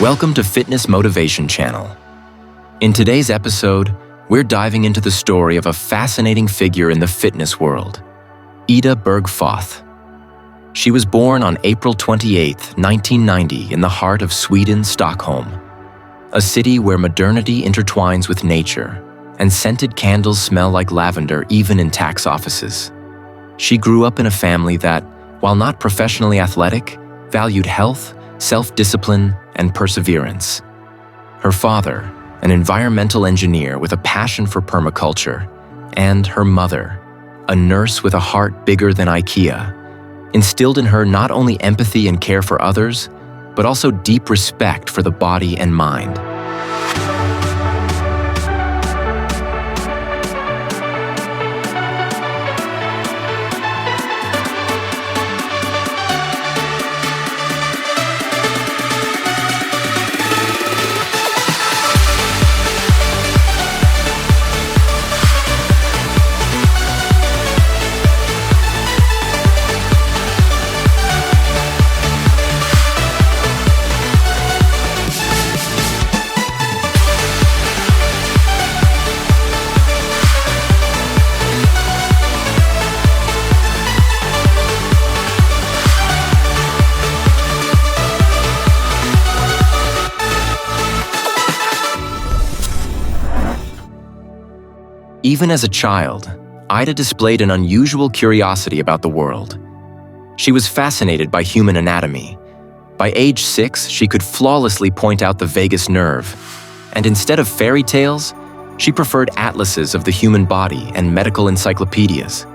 Welcome to Fitness Motivation Channel. In today's episode, we're diving into the story of a fascinating figure in the fitness world, Ida Bergfoth. She was born on April 28, 1990, in the heart of Sweden's Stockholm, a city where modernity intertwines with nature and scented candles smell like lavender even in tax offices. She grew up in a family that, while not professionally athletic, valued health, self-discipline, and perseverance. Her father, an environmental engineer with a passion for permaculture, and her mother, a nurse with a heart bigger than IKEA, instilled in her not only empathy and care for others, but also deep respect for the body and mind. Even as a child, Ida displayed an unusual curiosity about the world. She was fascinated by human anatomy. By age 6, she could flawlessly point out the vagus nerve, and instead of fairy tales, she preferred atlases of the human body and medical encyclopedias.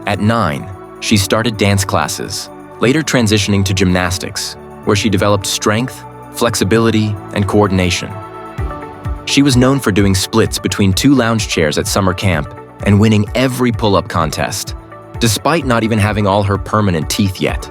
At 9, she started dance classes, later transitioning to gymnastics, where she developed strength, flexibility, and coordination. She was known for doing splits between 2 lounge chairs at summer camp and winning every pull-up contest, despite not even having all her permanent teeth yet.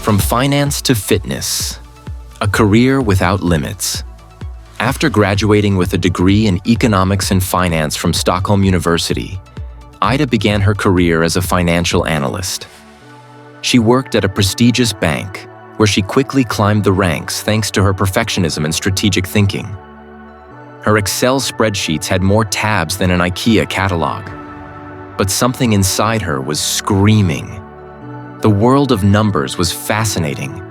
From finance to fitness, a career without limits. After graduating with a degree in economics and finance from Stockholm University, Ida began her career as a financial analyst. She worked at a prestigious bank, where she quickly climbed the ranks thanks to her perfectionism and strategic thinking. Her Excel spreadsheets had more tabs than an IKEA catalog. But something inside her was screaming. The world of numbers was fascinating,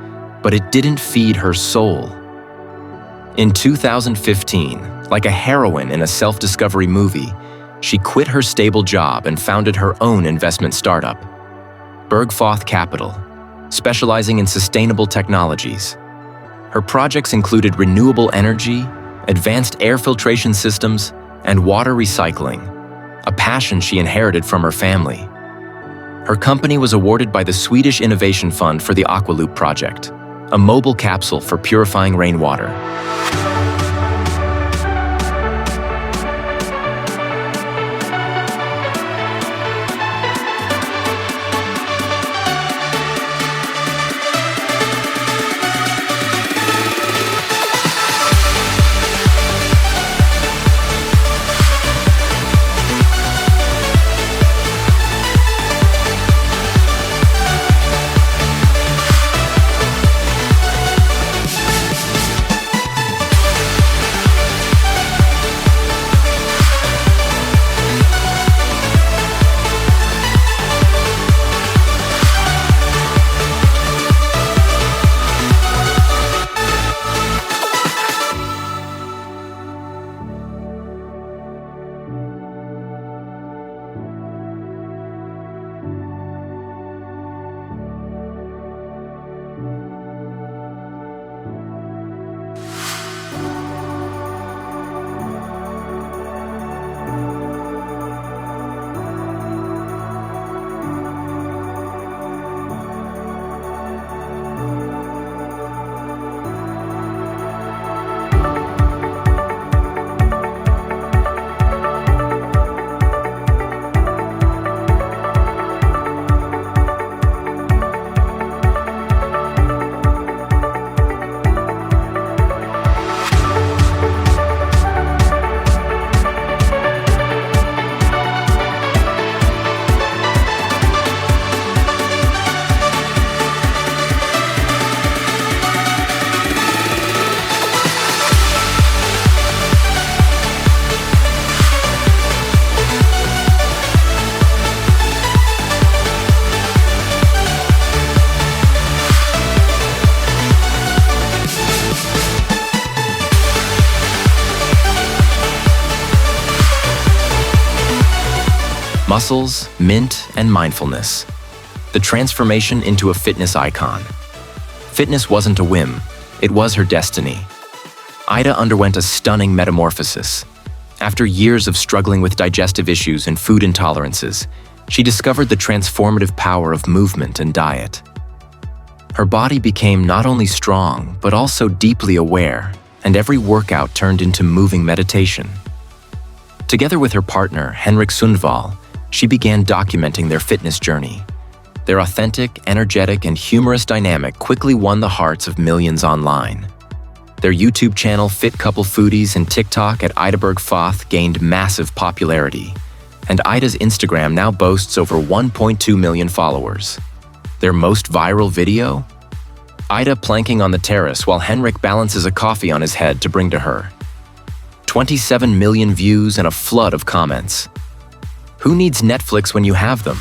but it didn't feed her soul. In 2015, like a heroine in a self-discovery movie, she quit her stable job and founded her own investment startup, Bergfoth Capital, specializing in sustainable technologies. Her projects included renewable energy, advanced air filtration systems, and water recycling, a passion she inherited from her family. Her company was awarded by the Swedish Innovation Fund for the Aqualoop project, a mobile capsule for purifying rainwater. muscles, mint, and mindfulness. The transformation into a fitness icon. Fitness wasn't a whim, it was her destiny. Ida underwent a stunning metamorphosis. After years of struggling with digestive issues and food intolerances, she discovered the transformative power of movement and diet. Her body became not only strong, but also deeply aware, and every workout turned into moving meditation. Together with her partner, Henrik Sundvall, she began documenting their fitness journey. Their authentic, energetic, and humorous dynamic quickly won the hearts of millions online. Their YouTube channel Fit Couple Foodies and TikTok at Ida Bergfoth gained massive popularity, and Ida's Instagram now boasts over 1.2 million followers. Their most viral video? Ida planking on the terrace while Henrik balances a coffee on his head to bring to her. 27 million views and a flood of comments. Who needs Netflix when you have them?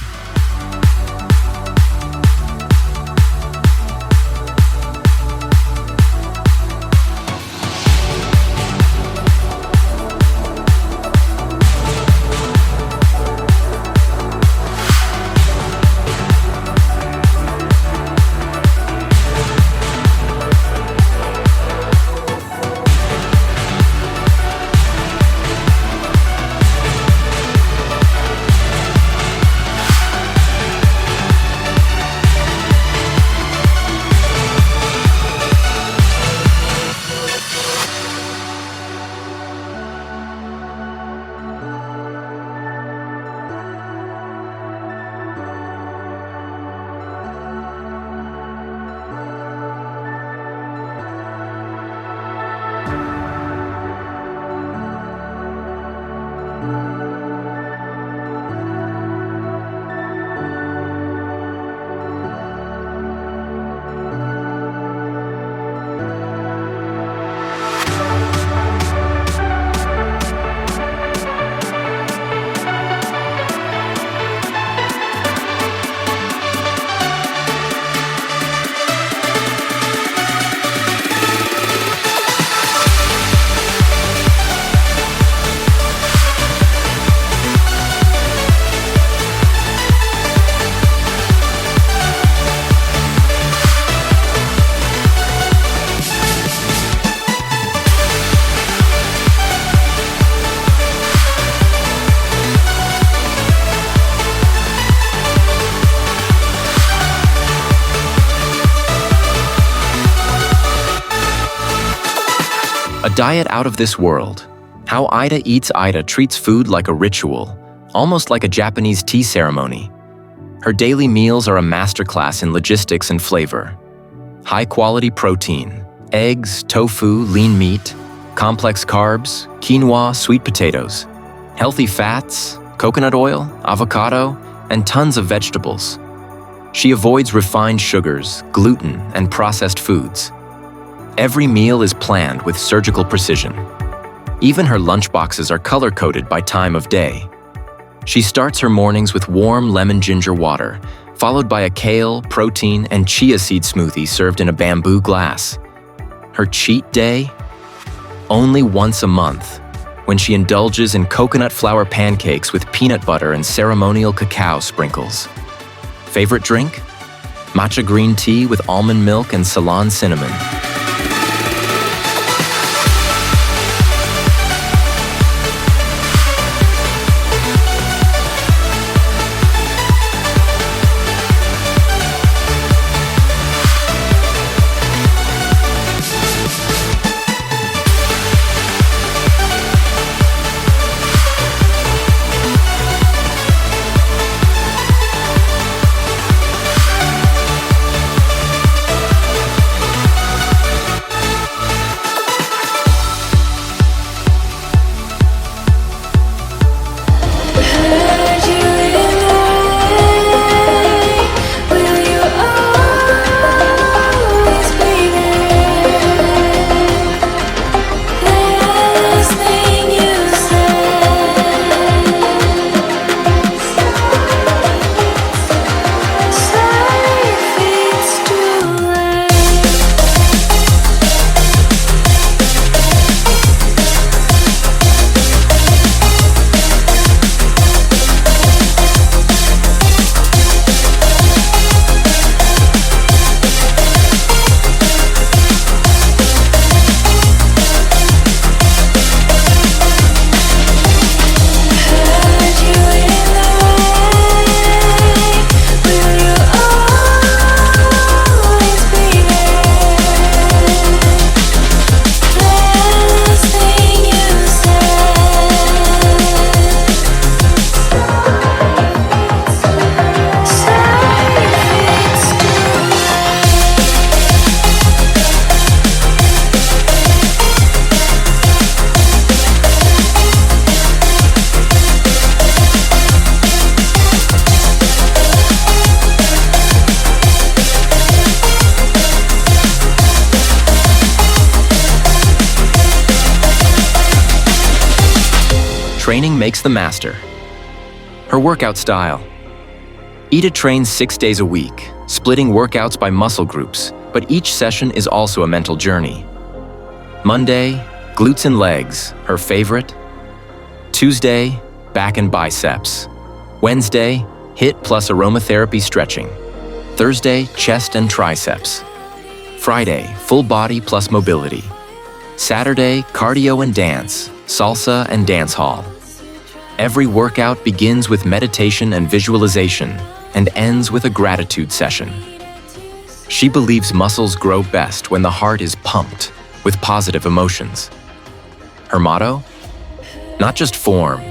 A diet out of this world. How Ida Eats Ida treats food like a ritual, almost like a Japanese tea ceremony. Her daily meals are a masterclass in logistics and flavor. High-quality protein, eggs, tofu, lean meat, complex carbs, quinoa, sweet potatoes, healthy fats, coconut oil, avocado, and tons of vegetables. She avoids refined sugars, gluten, and processed foods. Every meal is planned with surgical precision. Even her lunchboxes are color-coded by time of day. She starts her mornings with warm lemon ginger water, followed by a kale, protein, and chia seed smoothie served in a bamboo glass. Her cheat day? Only once a month, when she indulges in coconut flour pancakes with peanut butter and ceremonial cacao sprinkles. Favorite drink? Matcha green tea with almond milk and Ceylon cinnamon. Training makes the master. Her workout style. Ida trains 6 days a week, splitting workouts by muscle groups, but each session is also a mental journey. Monday, glutes and legs, her favorite. Tuesday, back and biceps. Wednesday, HIIT plus aromatherapy stretching. Thursday, chest and triceps. Friday, full body plus mobility. Saturday, cardio and dance, salsa and dance hall. Every workout begins with meditation and visualization and ends with a gratitude session. She believes muscles grow best when the heart is pumped with positive emotions. Her motto? Not just form,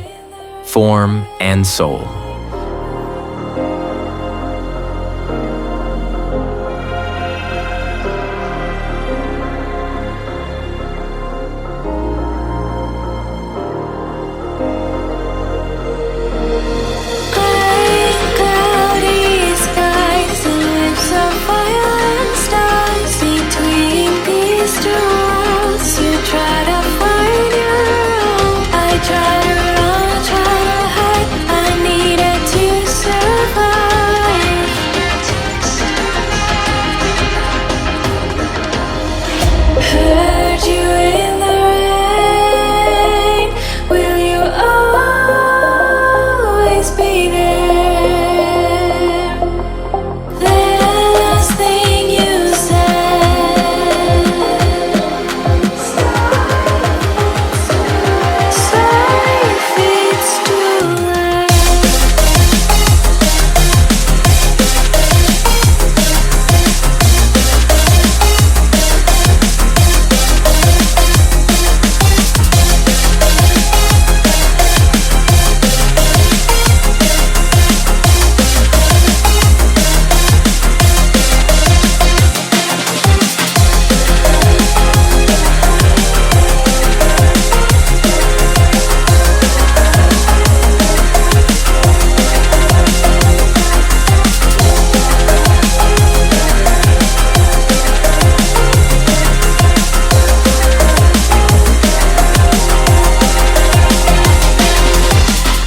form and soul.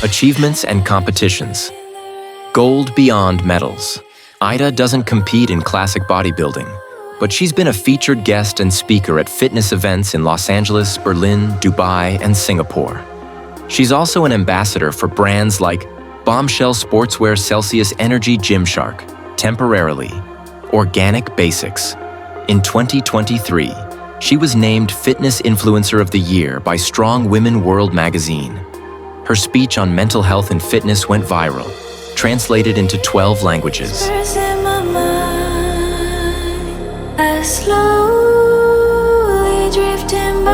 Achievements and competitions. Gold beyond medals. Ida doesn't compete in classic bodybuilding, but she's been a featured guest and speaker at fitness events in Los Angeles, Berlin, Dubai, and Singapore. She's also an ambassador for brands like Bombshell Sportswear Celsius Energy Gymshark, Temporarily, Organic Basics. In 2023, she was named Fitness Influencer of the Year by Strong Women World magazine. Her speech on mental health and fitness went viral, translated into 12 languages. Slowly drifting by,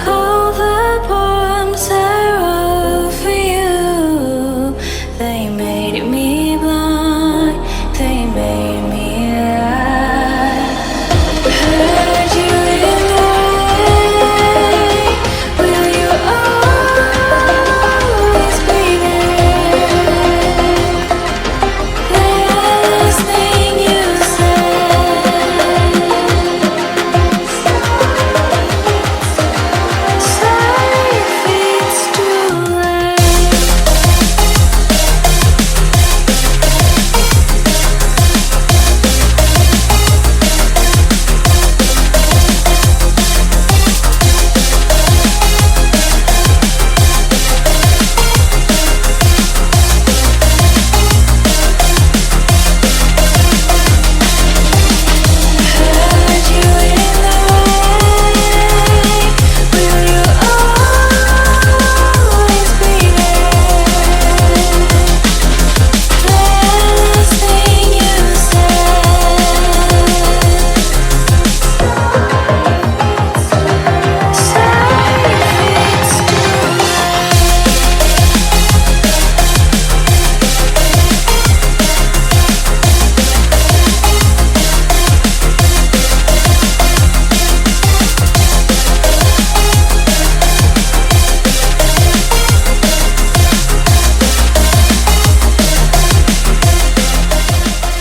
all the poems I wrote for you, they made me blind, they made me lie. Heard you in the rain, will you always be there? Last thing you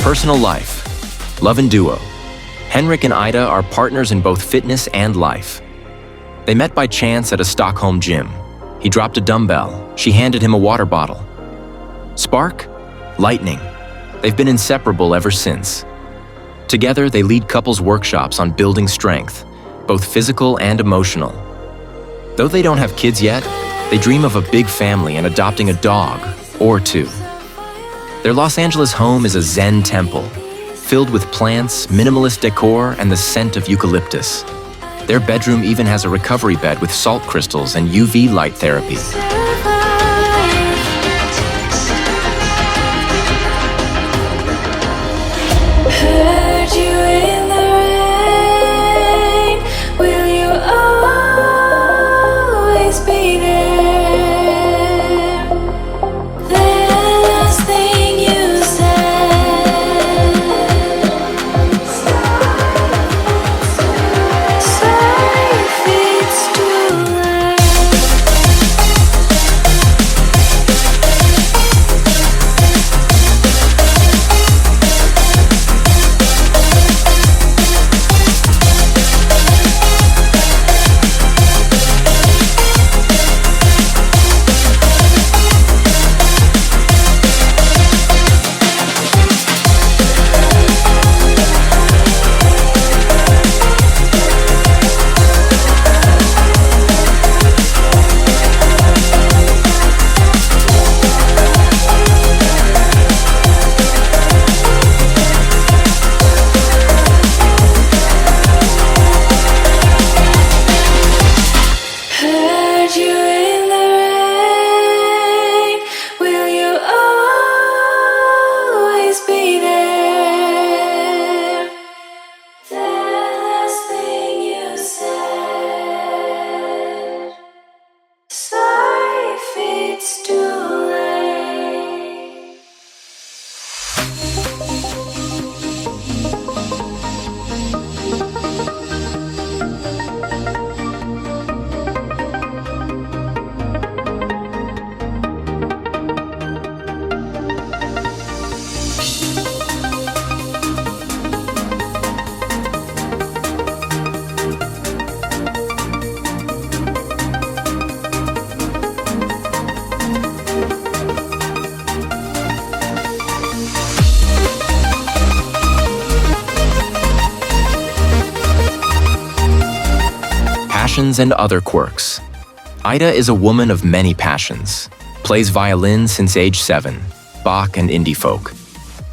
Personal life. Love and duo. Henrik and Ida are partners in both fitness and life. They met by chance at a Stockholm gym. He dropped a dumbbell. She handed him a water bottle. Spark? Lightning. They've been inseparable ever since. Together, they lead couples workshops on building strength, both physical and emotional. Though they don't have kids yet, they dream of a big family and adopting a dog or two. Their Los Angeles home is a Zen temple, filled with plants, minimalist decor, and the scent of eucalyptus. Their bedroom even has a recovery bed with salt crystals and UV light therapy. Heard you in the rain. Will you always be there? The last thing you said. Sorry if it's too late. Heard you in the rain. Will you always be there? The last thing you said. Sorry if it's too late. Passions and other quirks. Ida is a woman of many passions. Plays violin since age 7, Bach and indie folk.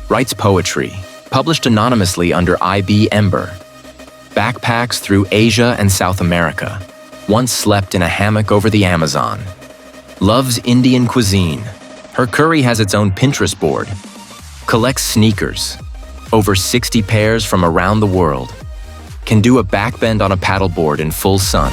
Writes poetry, published anonymously under IB Ember. Backpacks through Asia and South America. Once slept in a hammock over the Amazon. Loves Indian cuisine. Her curry has its own Pinterest board. Collects sneakers. Over 60 pairs from around the world. Can do a backbend on a paddleboard in full sun.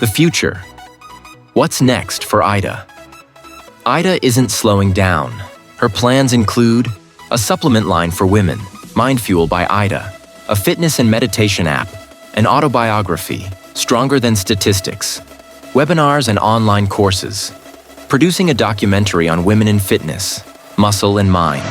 The future. What's next for Ida? Ida isn't slowing down. Her plans include a supplement line for women, Mind Fuel by Ida, a fitness and meditation app, an autobiography, Stronger Than Statistics, webinars and online courses, producing a documentary on women in fitness, muscle and mind.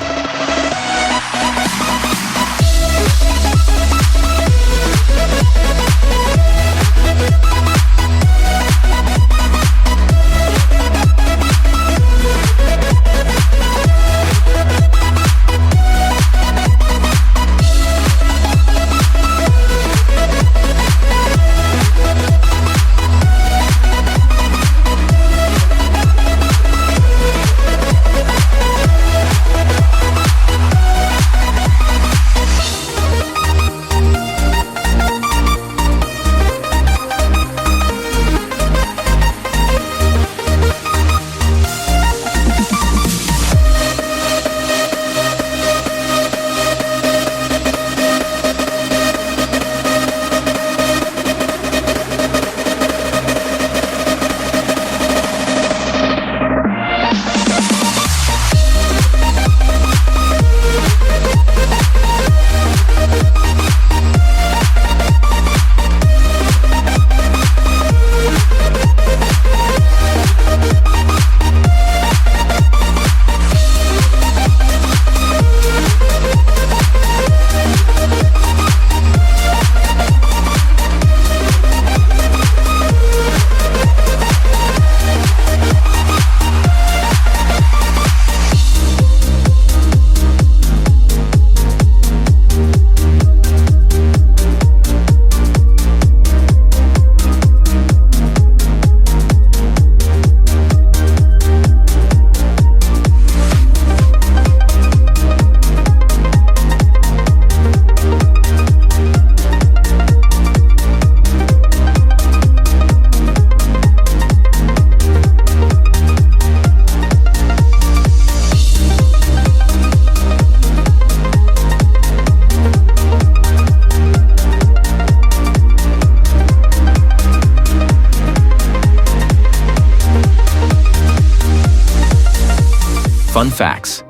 Fun facts.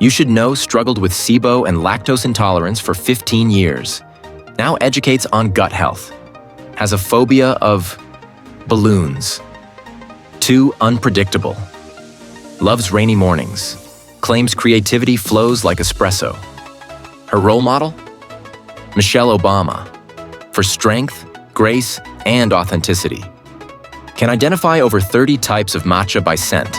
You should know struggled with SIBO and lactose intolerance for 15 years. Now educates on gut health. Has a phobia of balloons. Too unpredictable. Loves rainy mornings. Claims creativity flows like espresso. Her role model? Michelle Obama. For strength, grace, and authenticity. Can identify over 30 types of matcha by scent.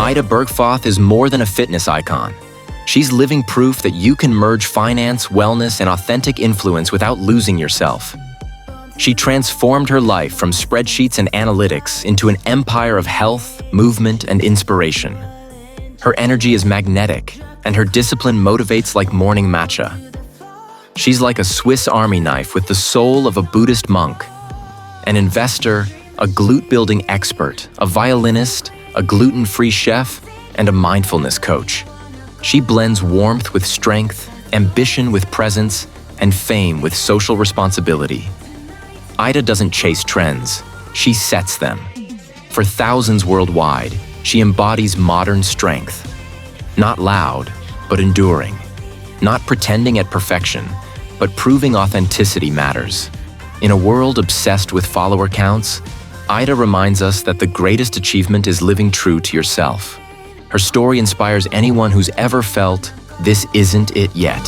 Ida Bergfoth is more than a fitness icon. She's living proof that you can merge finance, wellness, and authentic influence without losing yourself. She transformed her life from spreadsheets and analytics into an empire of health, movement, and inspiration. Her energy is magnetic, and her discipline motivates like morning matcha. She's like a Swiss Army knife with the soul of a Buddhist monk, an investor, a glute-building expert, a violinist, a gluten-free chef, and a mindfulness coach. She blends warmth with strength, ambition with presence, and fame with social responsibility. Ida doesn't chase trends, she sets them. For thousands worldwide, she embodies modern strength. Not loud, but enduring. Not pretending at perfection, but proving authenticity matters. In a world obsessed with follower counts, Ida reminds us that the greatest achievement is living true to yourself. Her story inspires anyone who's ever felt, "This isn't it yet."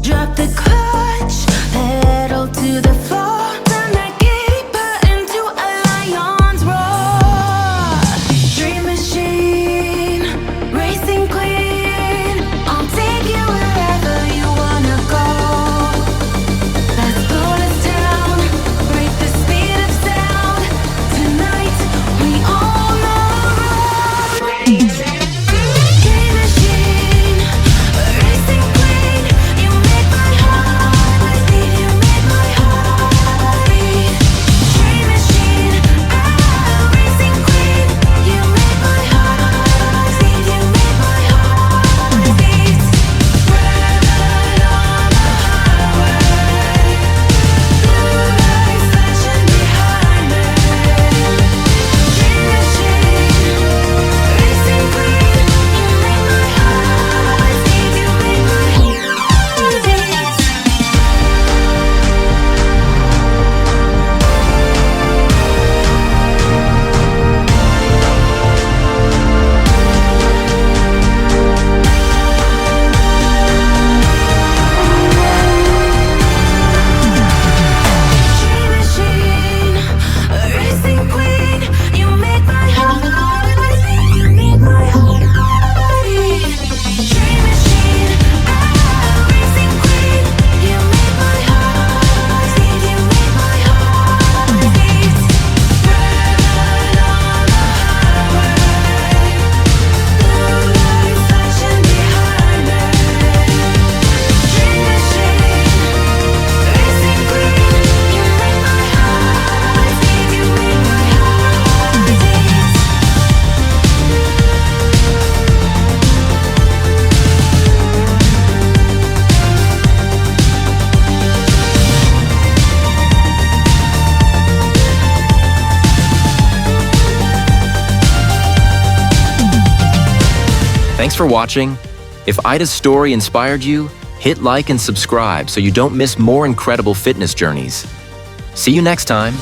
Drop the clutch, pedal to the floor, turn that giddy butt into a lion's roar. Dream machine, racing queen, I'll take you wherever you wanna go. Let's slow this down, break the speed of sound. Tonight we own the road. Thanks for watching. If Ida's story inspired you, hit like and subscribe so you don't miss more incredible fitness journeys. See you next time.